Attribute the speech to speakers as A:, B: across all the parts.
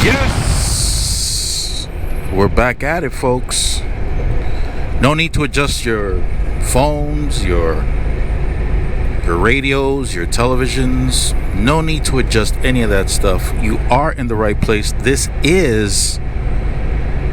A: Yes! We're back at it, folks. No need to adjust your phones, your radios, your televisions. No need to adjust any of that stuff. You are in the right place. This is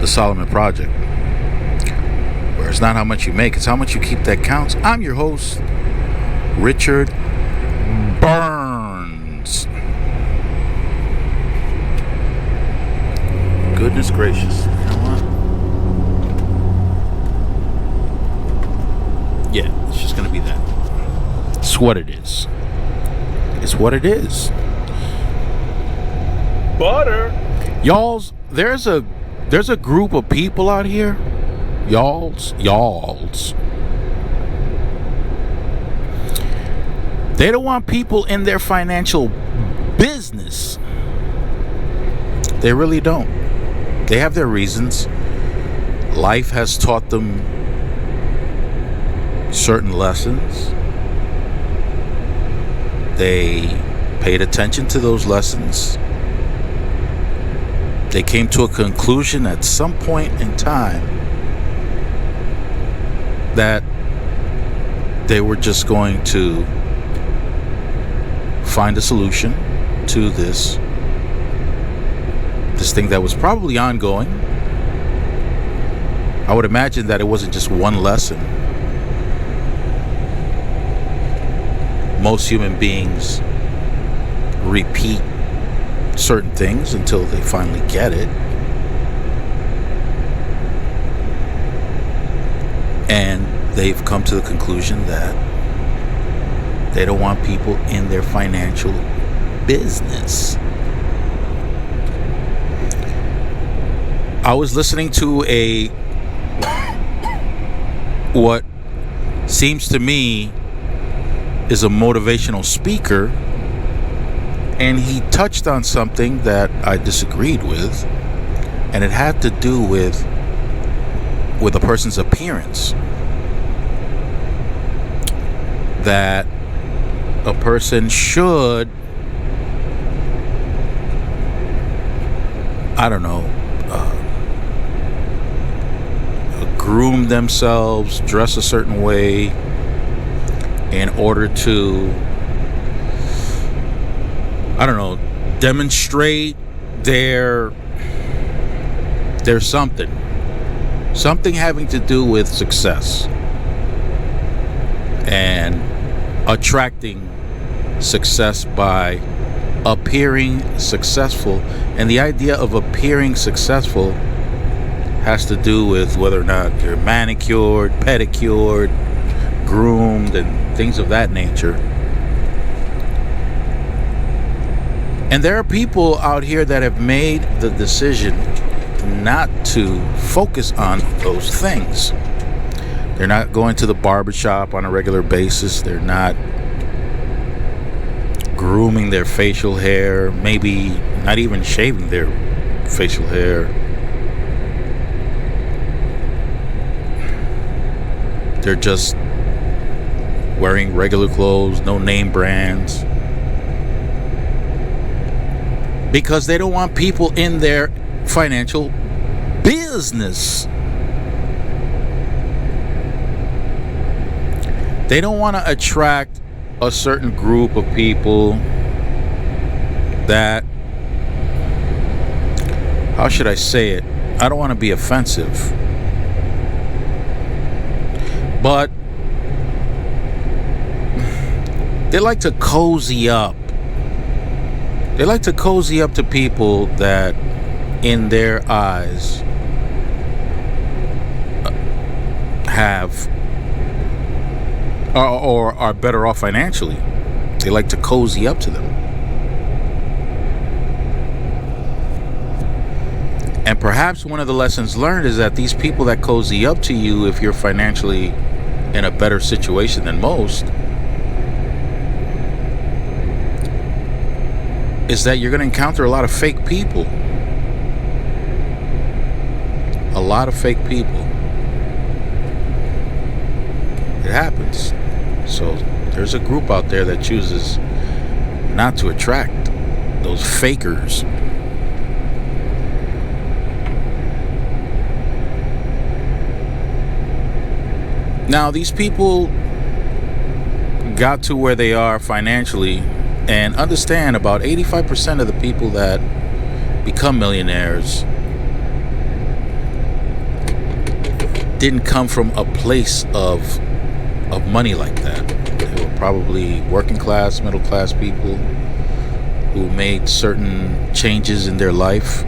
A: the Solomon Project, where it's not how much you make, it's how much you keep that counts. I'm your host, Richard Burns. Goodness gracious. You know what? Yeah, it's just going to be that. It's what it is. It's what it is.
B: Butter.
A: Y'alls, there's a group of people out here. Y'alls. They don't want people in their financial business. They really don't. They have their reasons. Life has taught them certain lessons. They paid attention to those lessons. They came to a conclusion at some point in time that they were just going to find a solution to this thing that was probably ongoing. I would imagine that it wasn't just one lesson. Most human beings repeat certain things until they finally get it. And they've come to the conclusion that they don't want people in their financial business. I was listening to what seems to me is a motivational speaker, and he touched on something that I disagreed with, and it had to do with a person's appearance. That a person should, groom themselves, dress a certain way in order to, demonstrate their something having to do with success and attracting success by appearing successful. And the idea of appearing successful has to do with whether or not you're manicured, pedicured, groomed, and things of that nature. And there are people out here that have made the decision not to focus on those things. They're not going to the barbershop on a regular basis. They're not grooming their facial hair, maybe not even shaving their facial hair. They're just wearing regular clothes, no name brands, because they don't want people in their financial business. They don't want to attract a certain group of people that, how should I say it? I don't want to be offensive, but they like to cozy up. They like to cozy up to people that, in their eyes, have or are better off financially. They like to cozy up to them. And perhaps one of the lessons learned is that these people that cozy up to you, if you're financially in a better situation than most, is that you're going to encounter a lot of fake people. A lot of fake people. It happens. So there's a group out there that chooses not to attract those fakers. Now, these people got to where they are financially, and understand about 85% of the people that become millionaires didn't come from a place of money like that. They were probably working class, middle class people who made certain changes in their life,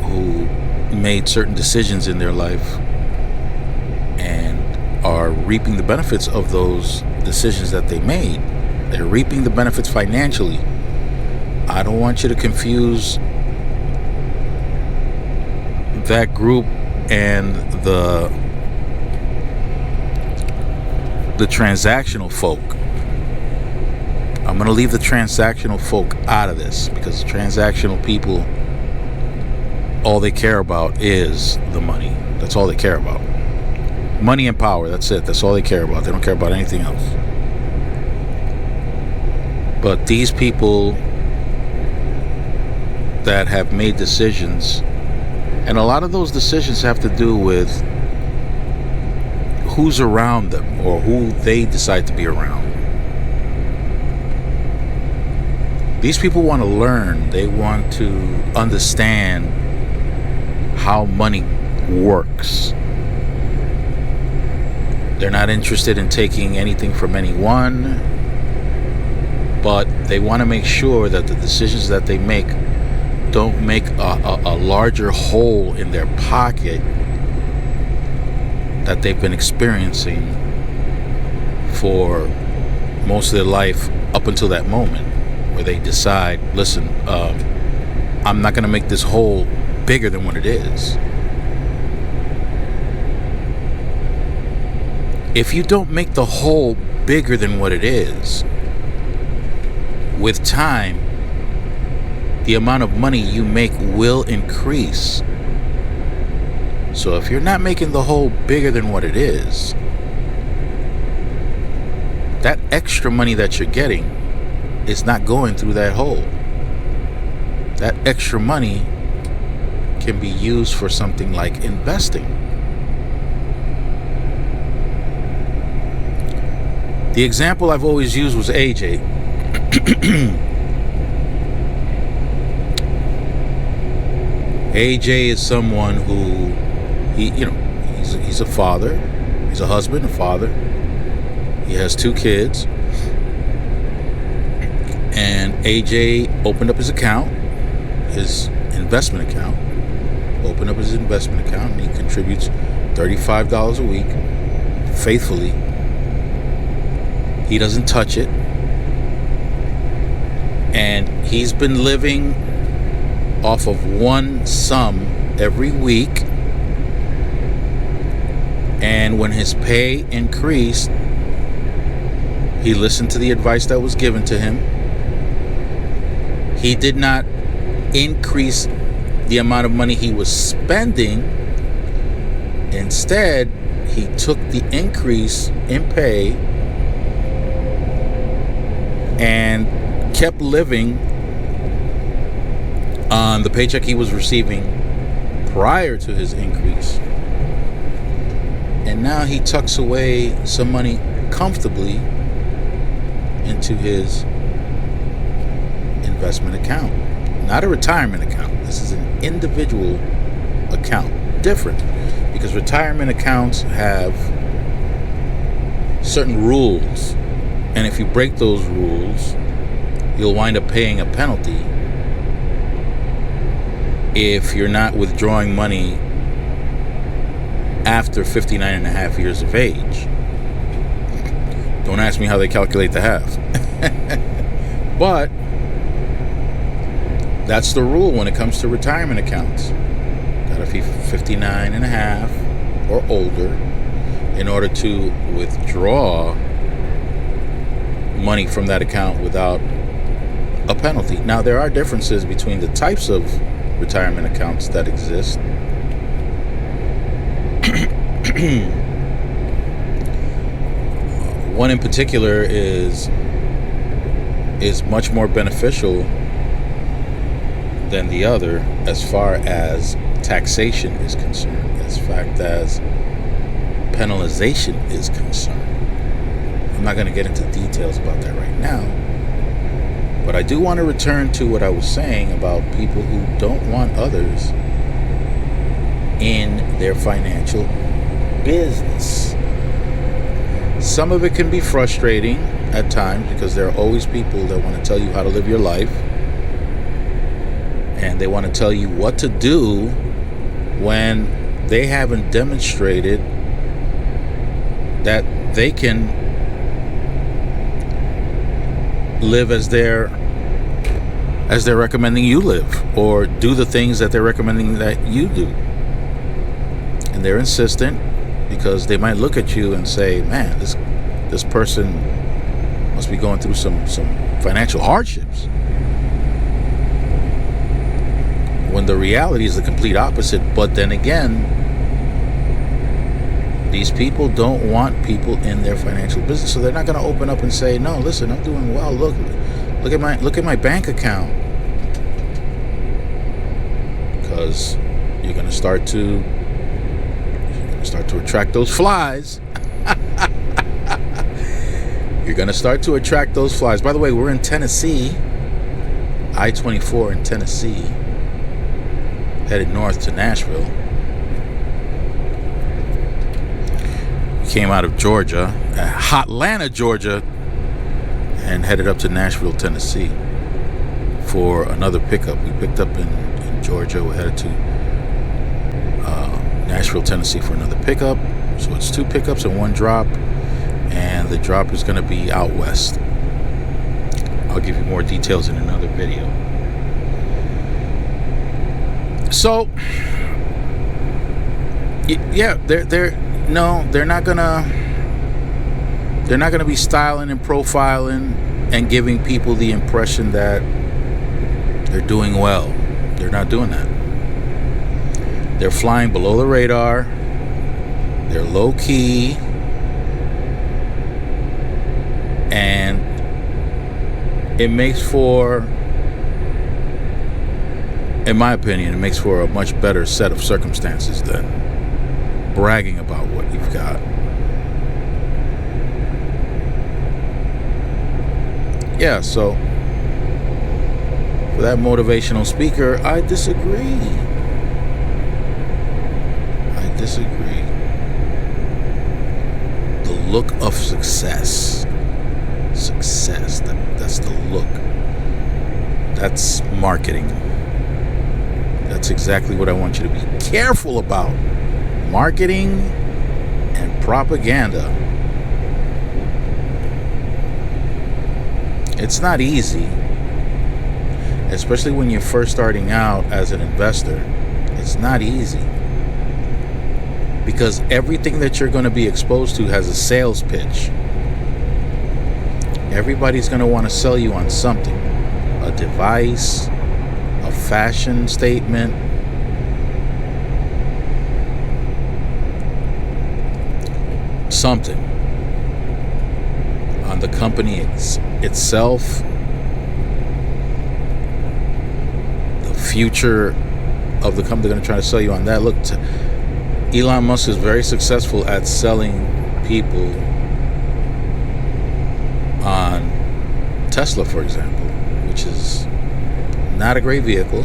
A: who made certain decisions in their life, and are reaping the benefits of those decisions that they made. They're reaping the benefits financially. I don't want you to confuse that group and the transactional folk. I'm going to leave the transactional folk out of this, because transactional people, all they care about is the money. That's all they care about. Money and power, that's it. That's all they care about. They don't care about anything else. But these people that have made decisions, and a lot of those decisions have to do with who's around them or who they decide to be around. These people want to learn. They want to understand how money works. They're not interested in taking anything from anyone, but they want to make sure that the decisions that they make don't make a larger hole in their pocket that they've been experiencing for most of their life up until that moment where they decide, listen, I'm not going to make this hole bigger than what it is. If you don't make the hole bigger than what it is, with time, the amount of money you make will increase. So if you're not making the hole bigger than what it is, that extra money that you're getting is not going through that hole. That extra money can be used for something like investing. The example I've always used was AJ. AJ is someone who he's a father, he's a husband, a father. He has 2 kids, and AJ opened up his account, his investment account. Opened up his investment account, and he contributes $35 a week faithfully. He doesn't touch it. And he's been living off of one sum every week. And when his pay increased, he listened to the advice that was given to him. He did not increase the amount of money he was spending. Instead, he took the increase in pay and kept living on the paycheck he was receiving prior to his increase. And now he tucks away some money comfortably into his investment account. Not a retirement account. This is an individual account. Different, because retirement accounts have certain rules. And if you break those rules, you'll wind up paying a penalty if you're not withdrawing money after 59 and a half years of age. Don't ask me how they calculate the half. But that's the rule when it comes to retirement accounts. Gotta be 59 and a half or older in order to withdraw money from that account without a penalty. Now, there are differences between the types of retirement accounts that exist. One in particular is much more beneficial than the other as far as taxation is concerned. As fact as penalization is concerned. I'm not going to get into details about that right now, but I do want to return to what I was saying about people who don't want others in their financial business. Some of it can be frustrating at times because there are always people that want to tell you how to live your life, and they want to tell you what to do when they haven't demonstrated that they can live as they're recommending you live, or do the things that they're recommending that you do. And they're insistent because they might look at you and say, man, this person must be going through some financial hardships, when the reality is the complete opposite. But then again, these people don't want people in their financial business, so they're not going to open up and say, no, listen, I'm doing well, look at my bank account, because you're going to start to attract those flies. You're going to start to attract those flies. By the way, we're in Tennessee, I-24 in Tennessee, headed north to Nashville. Came out of Georgia, Hotlanta, Georgia, and headed up to Nashville, Tennessee for another pickup. We picked up in Georgia. We headed to Nashville, Tennessee for another pickup. So it's 2 pickups and 1 drop, and the drop is going to be out west. I'll give you more details in another video. So, yeah, they're not gonna be styling and profiling and giving people the impression that they're doing well. They're not doing that. They're flying below the radar. They're low key, and it makes for, in my opinion, it makes for a much better set of circumstances than bragging about what you've got. Yeah, so for that motivational speaker, I disagree. The look of success. That's the look. That's marketing. That's exactly what I want you to be careful about. Marketing and propaganda. It's not easy, especially when you're first starting out as an investor. It's not easy, because everything that you're going to be exposed to has a sales pitch. Everybody's going to want to sell you on something, a device, a fashion statement, something on the company itself, the future of the company. They're going to try to sell you on that. Look, Elon Musk is very successful at selling people on Tesla, for example, which is not a great vehicle.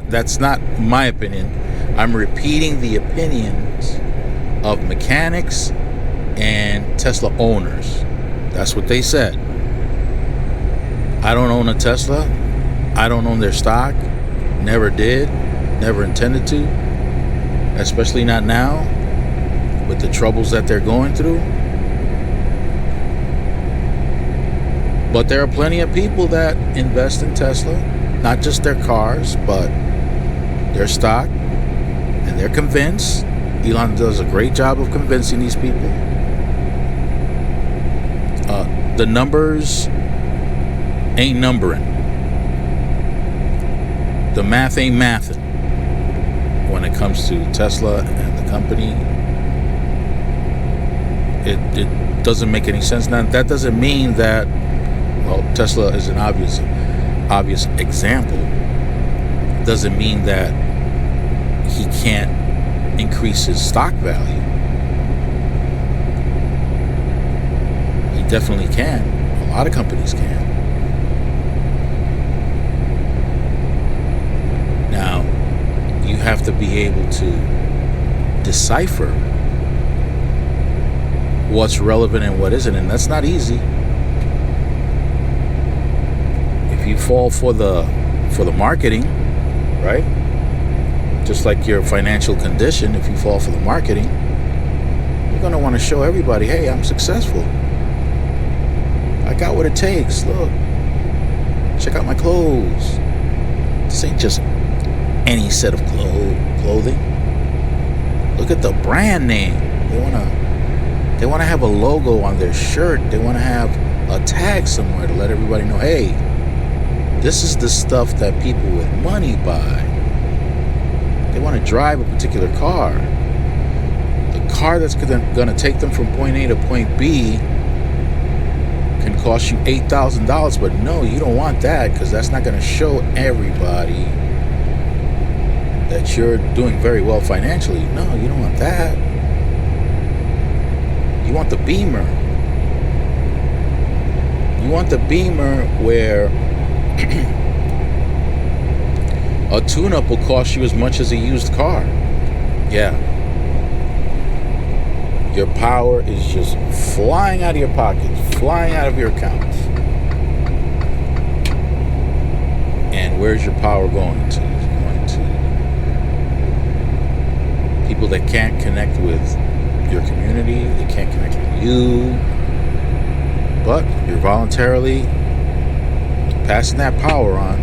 A: That's not my opinion. I'm repeating the opinions of mechanics and Tesla owners. That's what they said. I don't own a Tesla. I don't own their stock. Never did. Never intended to. Especially not now, with the troubles that they're going through. But there are plenty of people that invest in Tesla, not just their cars, but their stock, and they're convinced. Elon does a great job of convincing these people. The numbers ain't numbering. The math ain't mathing when it comes to Tesla and the company. It doesn't make any sense. Now, that doesn't mean that, well, Tesla is an obvious example. It doesn't mean that he can't increase his stock value. definitely can. A lot of companies can. Now, you have to be able to decipher what's relevant and what isn't, and that's not easy. If you fall for the marketing, right? Just like your financial condition, if you fall for the marketing, you're going to want to show everybody, hey, I'm successful. I got what it takes. Look, check out my clothes. This ain't just any set of clothing. Look at the brand name. They want to have a logo on their shirt. They want to have a tag somewhere to let everybody know, hey, this is the stuff that people with money buy. They want to drive a particular car. The car that's going to take them from point A to point B can cost you $8,000, but no, you don't want that, because that's not going to show everybody that you're doing very well financially. No, you don't want that. You want the Beamer. You want the Beamer where a tune-up will cost you as much as a used car. Yeah. Your power is just flying out of your pockets, flying out of your accounts. And where's your power going to? It's going to people that can't connect with your community, they can't connect with you, but you're voluntarily passing that power on.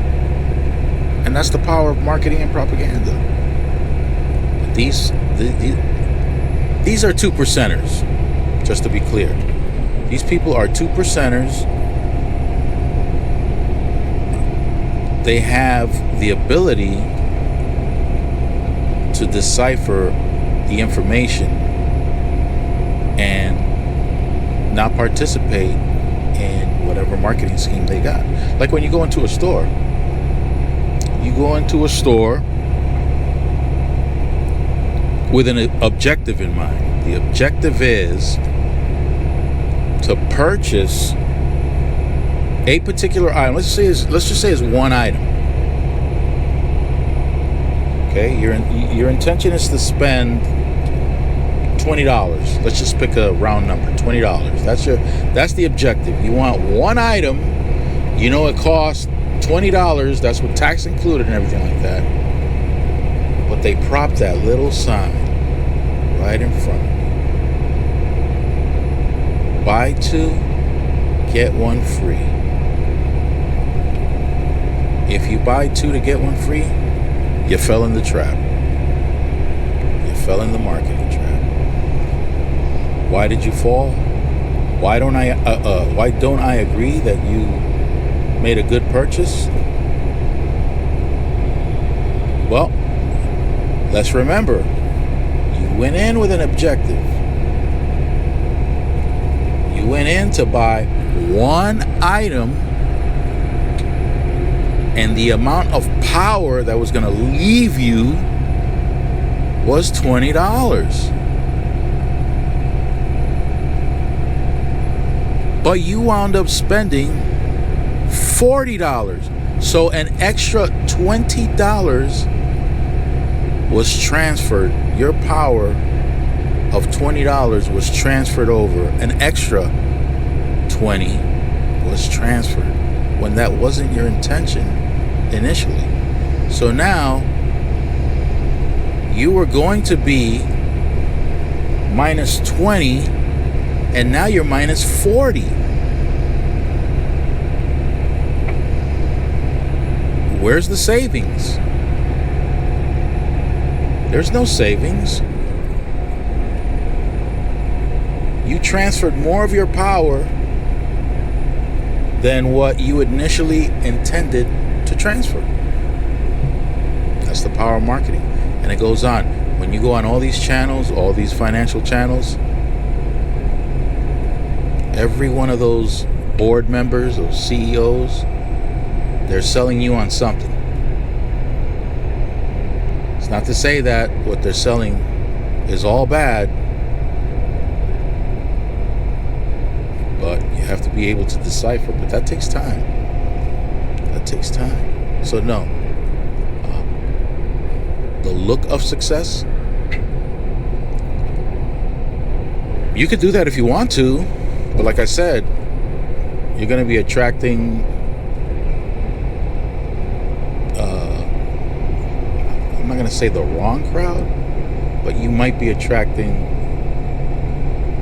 A: And that's the power of marketing and propaganda. These are 2%ers, just to be clear. These people are 2%ers. They have the ability to decipher the information and not participate in whatever marketing scheme they got. Like when you go into a store. You go into a store with an objective in mind. The objective is to purchase a particular item. Let's just say it's one item. Okay, your intention is to spend $20. Let's just pick a round number, $20. That's the objective. You want one item. You know it costs $20. That's with tax included and everything like that. But they prop that little sign right in front of you. Buy two, get one free. If you buy two to get one free, you fell in the trap. You fell in the marketing trap. Why did you fall? Why don't I agree that you made a good purchase? Well, let's remember, you went in with an objective. You went in to buy one item, and the amount of power that was going to leave you was $20. But you wound up spending $40. So an extra $20 was transferred. Your power of $20 was transferred over. An extra $20 was transferred when that wasn't your intention initially. So now you were going to be minus 20, and now you're minus 40. Where's the savings? There's no savings. You transferred more of your power than what you initially intended to transfer. That's the power of marketing. And it goes on. When you go on all these channels, all these financial channels, every one of those board members, those CEOs, they're selling you on something. It's not to say that what they're selling is all bad, but you You have to be able to decipher, but that takes time. That takes time. So no, the look of success, you could do that if you want to, but like I said, you're going to be attracting I'm not going to say the wrong crowd, but you might be attracting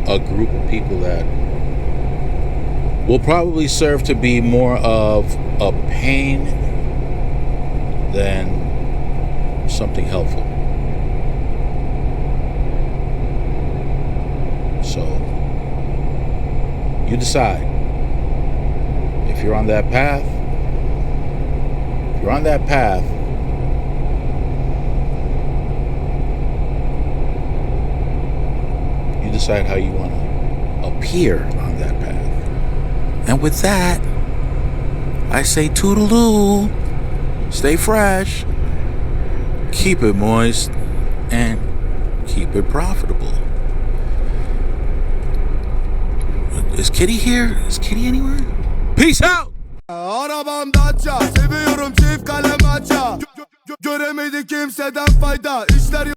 A: a group of people that will probably serve to be more of a pain than something helpful. So you decide if you're on that path. If you're on that path, you decide how you want to appear on that path. And with that, I say toodaloo, stay fresh, keep it moist, and keep it profitable. Is Kitty here? Is Kitty anywhere? Peace out!
B: Arabam Dacia, seviyorum çift kalem aça. Göremedi kimseden fayda, işler